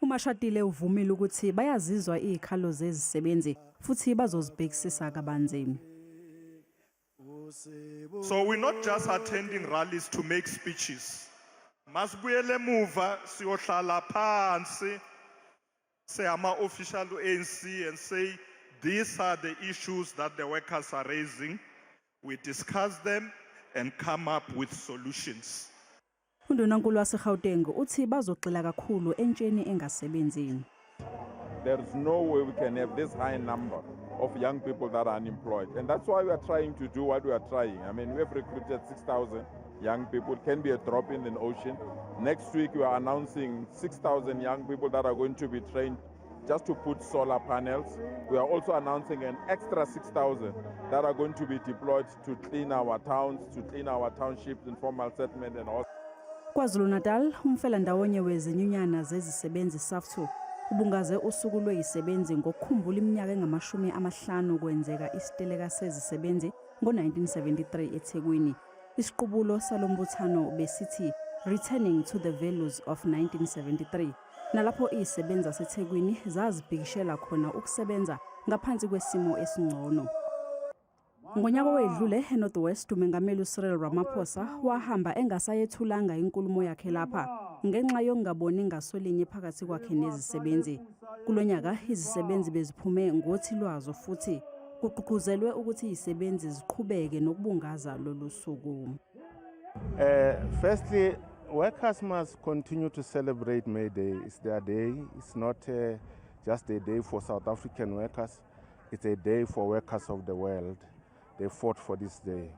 Mashatile uvumile ukuthi bayazizwa izikhalo zezisebenzi futhi bazozibhekisisa kabanzi. So we're not just attending rallies to make speeches. Masibuyele emuva siyohlala phansi ama official ANC and say these are the issues that the workers are raising. We discuss them and come up with solutions. UNdunankulu waseGauteng uthi bazogxila kakhulu entsheni engasebenzi. There is no way we can have this high number of young people that are unemployed. And that's why we are trying to do what we are trying. I mean, we have recruited 6,000 young people. It can be a drop in the ocean. Next week, we are announcing 6,000 young people that are going to be trained just to put solar panels. We are also announcing an extra 6,000 that are going to be deployed to clean our towns, to clean our townships, informal settlement and all. KwaZulu-Natal, umfelandawonye wezinyunyana zezisebenzi SAFTU ubungaze usuku Lwezisebenzi ngokukhumbula iminyaka engama-50 kwenzeka isiteleka sezisebenzi ngo-1973 eThekwini. Isiqubulo salombuthano besithi Returning to the Values of 1973. Nalapho izisebenzi zaseThekwini zazibhikishela khona ukusebenza ngaphansi kwesimo esingcono. Ngonyaka owedlule eNorth West umengameli uCyril Ramaphosa wahamba engasayethulanga inkulumo yakhe lapha ngenxa yokungaboni ngasolinye phakathi kwakhe nezisebenzi. Kulonyaka izisebenzi beziphume ngothi lwazo futhi kuqhuquzelwe ukuthi izisebenzi ziqhubeke nokubungaza lolu suku. Firstly, workers must continue to celebrate May Day. It's their day. It's not just a day for South African workers. It's a day for workers of the world. They fought for this day.